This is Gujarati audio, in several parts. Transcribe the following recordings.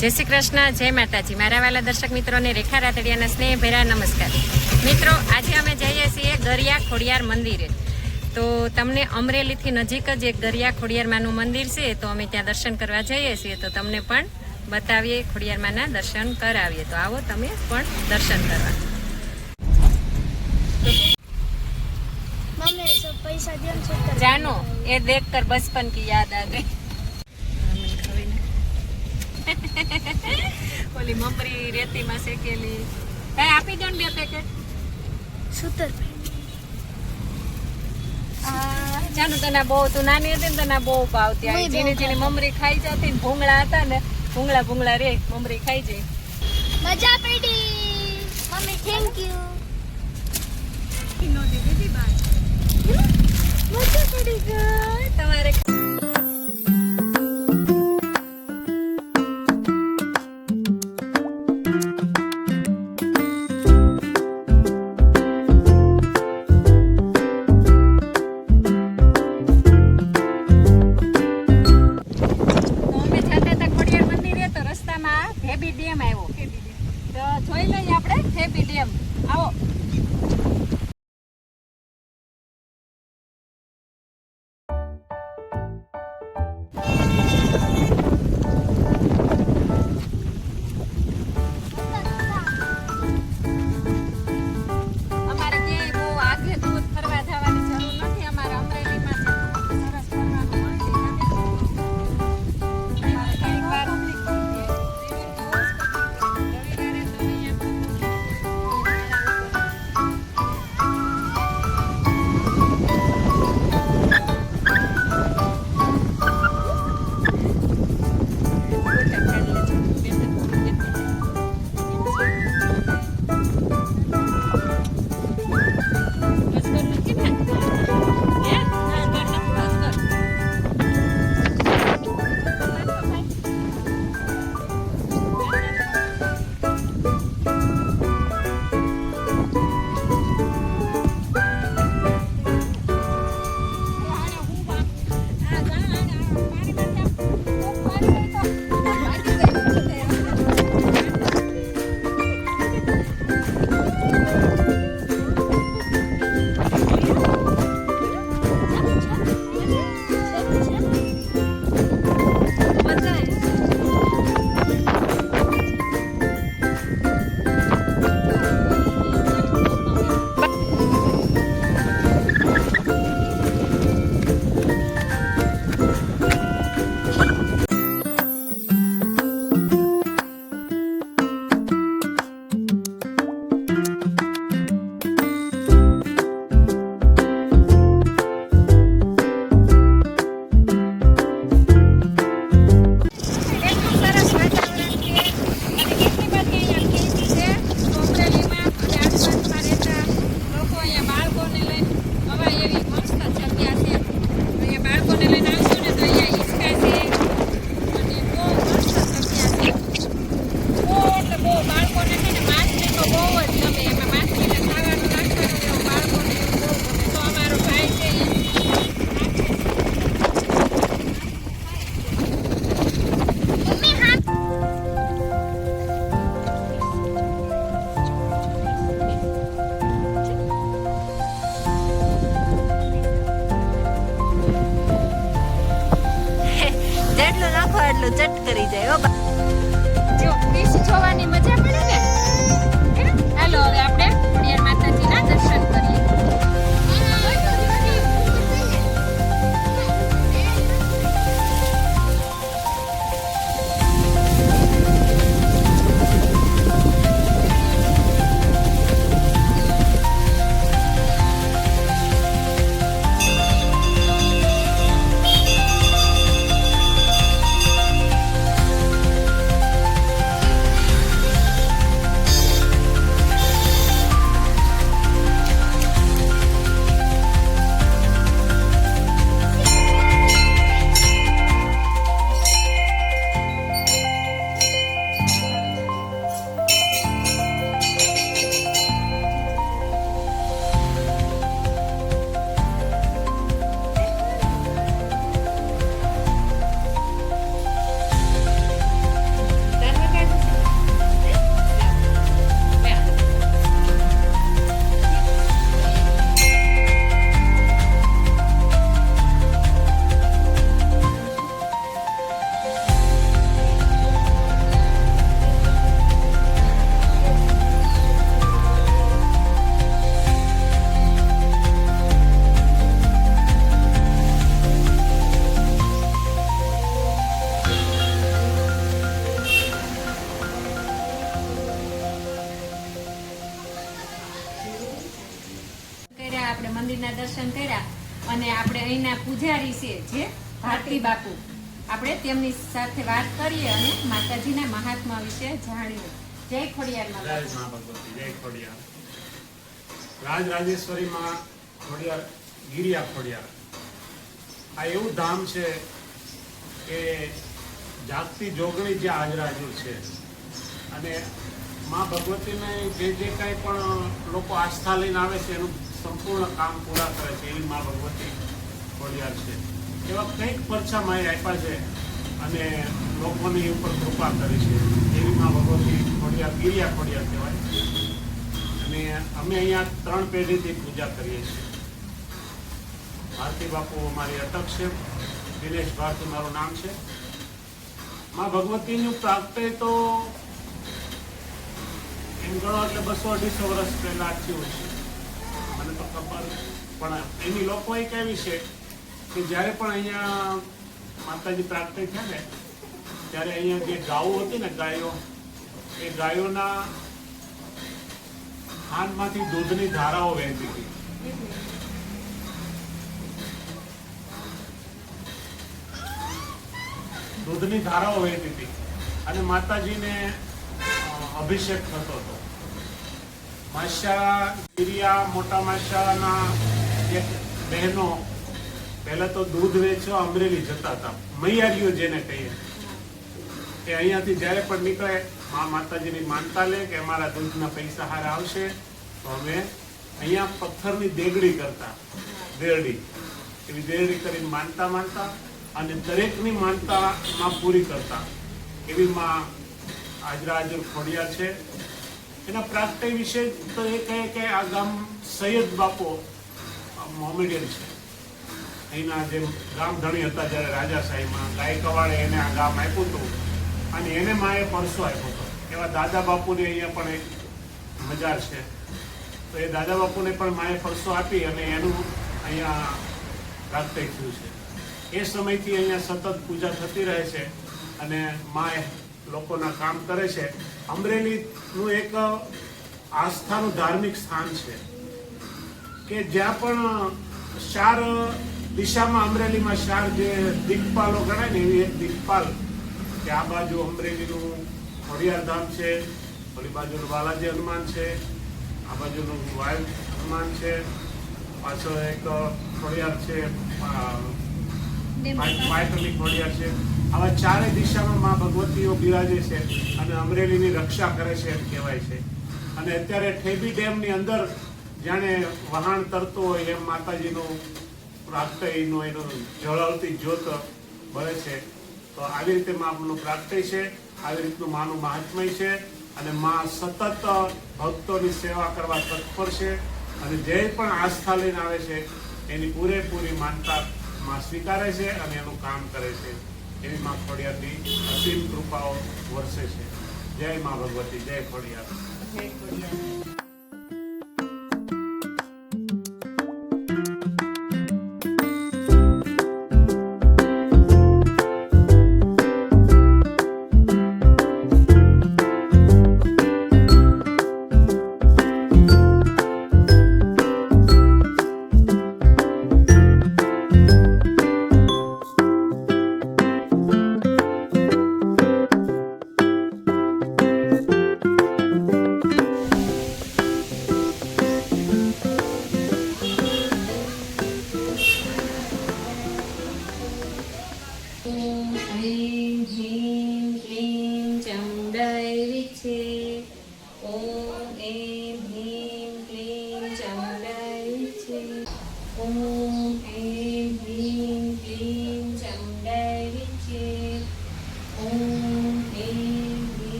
જય શ્રી કૃષ્ણ, જય માતાજી. મારા વાલા દર્શક મિત્રોને રેખા રાતડિયાના સ્નેહભેરા નમસ્કાર. મિત્રો, આજે અમે જઈએ છીએ ગરિયા ખોડિયાર મંદિરે. તો તમને અમરેલીથી નજીક જ એક ગરિયા ખોડિયારમાંનું મંદિર છે, તો અમે ત્યાં દર્શન કરવા જઈએ છીએ. તો તમને પણ બતાવીએ, ખોડિયારમાંના દર્શન કરાવીએ. તો આવો તમે પણ દર્શન કરવા. જાનો એ દેખ કર બચપન કી યાદ આ ગઈ. ઓલી મમરી રેતીમાં શેકેલી કઈ આપી દો ને 2 પેકેટ. જાનું તને બહુ, તું નાની હતી ને તને બહુ ભાવતી. આવી ઝીણી ઝીણી મમરી ખાઈ જતી ને ભૂંગળા હતા ને, ભૂંગળા રે મમરી ખાઈ જાય. મજા પડી મમ્મી, થેન્ક યુ. નોતી દીદી બાય મજા પડી ગઈ તમારે. થેબી ડેમ આવ્યો, તો જોઈ લઈએ આપણે થેબી ડેમ. આવો. અમારે ક્યાંય બહુ આગે દૂર ફરવા જવાની જરૂર નથી. અમારે અમરેલીમાં સરસ ફરવાનું હોય છે. કંઈક વાર ચટ કરી જાય. જો ફિશ જોવાની મજા પડે ને. હાલો હવે આપણે ખોડિયાર માતાજીના દર્શન કરીએ. મંદિરના દર્શન કર્યા અને આપણે અહીંના પૂજારી છે જે ભારતી બાપુ, આપણે તેમની સાથે વાત કરીએ અને માતાજીના મહાત્મા વિશે જાણીએ. જય ખોડિયાર જય માતા. મા ભગવતી, જય ખોડિયાર. રાજરાજેશ્વરી માં ખોડિયાર, ગિરિયા ખોડિયાર, આ એવું ધામ છે કે જાગતી જોગણી જે હાજરાજુર છે. અને મા ભગવતીને જે કાંઈ પણ લોકો આસ્થા લઈને આવે છે એનું સંપૂર્ણ કામ પૂરા કરે છે એવી મા ભગવતી ખોડિયાર છે. એવા કંઈક પરચા માએ આપ્યા છે અને લોકોની ઉપર કૃપા કરી છે એવી મા ભગવતી ખોડિયાર, ગિરિયા ખોડિયાર કહેવાય. અને અમે અહીંયા 3 પેઢીથી પૂજા કરીએ છીએ. ભારતી બાપુ અમારી અટક છે, દિનેશ ભારતી મારું નામ છે. મા ભગવતીનું પ્રાગટ્ય તો એમ ગણો એટલે 200-250 વર્ષ પહેલા થયું છે, મને તો ખબર. પણ એની લોકો એક એવી છે કે જ્યારે પણ અહીંયા માતાજી પ્રાગટ્ય થયા ને ત્યારે અહીંયા જે ગાયો હતી ને, ગાયો, એ ગાયોના ખાંડમાંથી દૂધની ધારાઓ વહેતી હતી. દૂધની ધારાઓ વહેતી હતી અને માતાજીને અભિષેક થતો હતો. માશાળા, ગિરિયા, મોટા માશાળાના એક બહેનો પહેલા તો દૂધ વેચવા અમરેલી જતા હતા, મૈયારીઓ જેને કહીએ, કે અહીંયાથી જ્યારે પણ નીકળે માતાજીની માનતા લે કે અમારા દૂધના પૈસા હારા આવશે તો અમે અહીંયા પથ્થરની દેગડી કરતા, દેરડી, એવી દેરડી કરીને માનતા અને દરેકની માનતામાં પૂરી કરતા એવી માં હાજરાજુર ખોડિયાર છે. એના પ્રાગટ્ય વિશે તો એ કહે કે આ ગામ સૈયદ બાપો મોમેડિયન છે. અહીંના જે ગામ ધણી હતા જ્યારે રાજાશાહીમાં, ગાયકવાડે એને આ ગામ આપ્યું હતું અને એને માએ પરસો આપ્યો હતો. એવા દાદા બાપુની અહીંયા પણ એક મજાર છે. તો એ દાદા બાપુને પણ માએ પરસો આપી અને એનું અહીંયા પ્રાગટ્ય થયું છે. એ સમયથી અહીંયા સતત પૂજા થતી રહે છે અને માએ લોકોના કામ કરે છે. અમરેલીનું એક આસ્થાનું ધાર્મિક સ્થાન છે કે જ્યાં પણ 4 દિશામાં, અમરેલીમાં 4 જે દિક્પાલો ગણાય ને એવી એક દિક્પાલ કે આ બાજુ અમરેલીનું ખોડિયાર ધામ છે, ઓલી બાજુનું બાલાજી હનુમાન છે, આ બાજુનું વાયુ હનુમાન છે, પાછળ એક ખોડિયાર છે, પાયતની ખોડિયાર છે. આવા 4 દિશામાં મા ભગવતીઓ બિરાજે છે અને અમરેલીની રક્ષા કરે છે એમ કહેવાય છે. અને અત્યારે ઠેબી ડેમની અંદર જાણે વહાણ તરતો હોય એમ માતાજીનું પ્રાગટ્યનો એનો જળાવતી જ્યોત બળે છે. તો આવી રીતે માનું પ્રાગટ્ય છે, આવી રીતનું માનું મહાત્મય છે અને મા સતત ભક્તોની સેવા કરવા તત્પર છે અને જે પણ આસ્થા લઈને આવે છે એની પૂરેપૂરી માનતા માં સ્વીકારે છે અને એનું કામ કરે છે. એવી મા ખોડિયારની અસીમ કૃપાઓ વરસે છે. જય મા ભગવતી, જય ખોડિયાર. જય ખોડિયાર.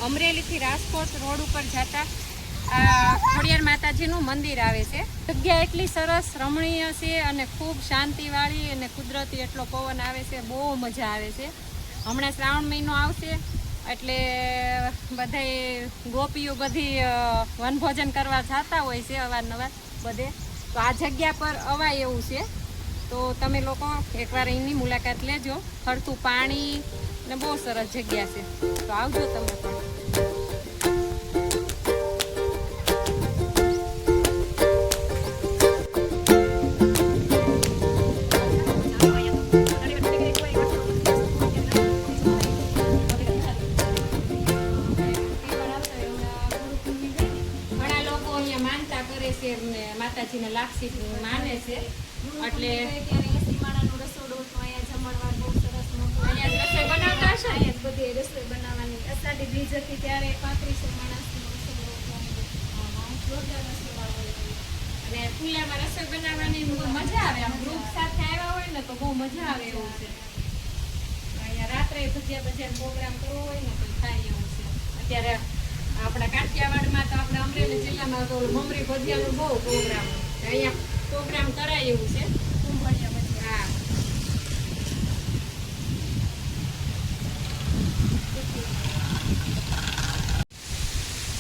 અમરેલીથી રાજકોટ રોડ ઉપર જતા ખોડિયાર માતાજીનું મંદિર આવે છે. જગ્યા એટલી સરસ રમણીય છે અને ખૂબ શાંતિવાળી અને કુદરતી એટલો પવન આવે છે, બહુ મજા આવે છે. હમણાં શ્રાવણ મહિનો આવશે એટલે બધાય ગોપીઓ બધી વનભોજન કરવા જતા હોય છે અવારનવાર બધે. તો આ જગ્યા પર અવાય એવું છે, તો તમે લોકો એકવાર અહીંની મુલાકાત લેજો. ફરતું પાણી ને બહુ સરસ જગ્યા છે, તો આવજો તમે પણ. માતાજીને લાક્ષિત માને છે એટલે માણાનું રસોડું તો અહીંયા જમણવાર બહુ સરસ મોટું. અહીંયા રસોઈ બનાવતા હશે ને? અહીંયા જ બધી રસોઈ બનાવવાની. અષાઢી બીજ હતી ત્યારે 3500 માણસનો રસોડો હતો. જોરદાર રસોડા હોય. અને ખુલ્લામાં રસોઈ બનાવવાની બહુ મજા આવે. આમ ગ્રુપ સાથે આવ્યા હોય ને તો બહુ મજા આવે એવું છે. અહીંયા રાત્રે ભજીયા પ્રોગ્રામ કરવો હોય ને તો થાય એવું છે. અત્યારે આપણા કાઠિયાવાડમાં તો આપણે અમરેલી જિલ્લામાં તો મમરી ભજીયાનો બહુ પ્રોગ્રામ, અહીંયા પ્રોગ્રામ કરાય એવું છે. કુંભળિયા ભજીયા. હા,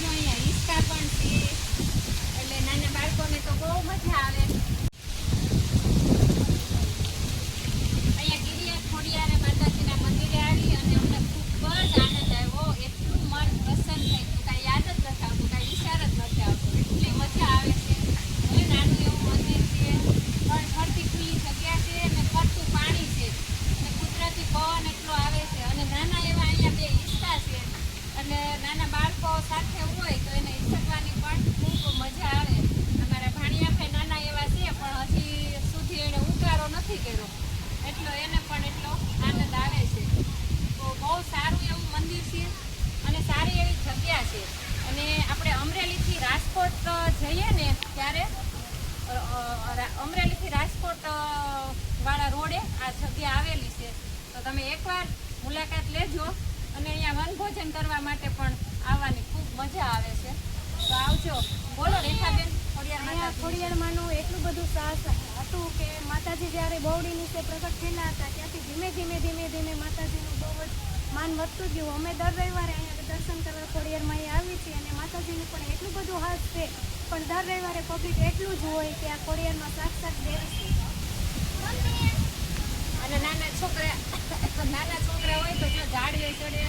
જો અહીંયા હિંચકા પણ છે એટલે નાના બાળકોને તો બહુ મજા આવે. અહીંયા ગિરિયા ખોડિયારે માતાજીના મંદિરે આવી અને અમને ખૂબ જ આનંદ આવ્યો. એટલું મન પ્રસન્ન થઈ ગયું, કાંઈ યાદ જ નથી આવતું, કાંઈ વિચાર જ નથી આવતો. એટલી મજા આવે છે. ભલે નાનું એવું મંદિર છે પણ ફરતી ખુલ્લી જગ્યા છે અને ફરતું પાણી છે અને કુદરતી પવન એટલો આવે છે અને નાના એવા અહીંયા બે હિંચકા છે એટલે નાના બાળકો સાથે હોય તો એને હિંચકવાની પણ ખૂબ મજા આવે. અમારા ભાણિયા નાના એવા છે પણ હજી સુધી એને ઉતારો નથી કર્યો, એટલો એને પણ એટલો આનંદ આવે છે. તો બહુ સારું એવું મંદિર છે અને સારી એવી જગ્યા છે. અને આપણે અમરેલીથી રાજકોટ જઈએ ને ત્યારે અમરેલીથી રાજકોટ વાળા રોડે આ જગ્યા આવેલી છે, તો તમે એકવાર મુલાકાત લેજો. અને અહીંયા વનભોજન કરવા માટે પણ આવવાની ખૂબ મજા આવે છે, તો આવજો. બોલો રેખાબેન, અહીંયા ખોડિયારમાંનું એટલું બધું સાહસ હતું કે માતાજી જ્યારે બહુડી નીચે પ્રગટ થયેલા હતા ત્યાંથી ધીમે ધીમે માતાજીનું બહુ જ માન વધતું ગયું. અમે દર રવિવારે અહીંયા દર્શન કરવા ખોડિયારમાં અહીંયા આવી છીએ અને માતાજીનું પણ એટલું બધું હાથ છે, પણ દર રવિવારે પબ્લિક એટલું જ હોય કે આ ખોડિયારમાં સાક્ષાત દેવી છે. અને નાના છોકરા હોય તો જો ઝાડીએ ચડે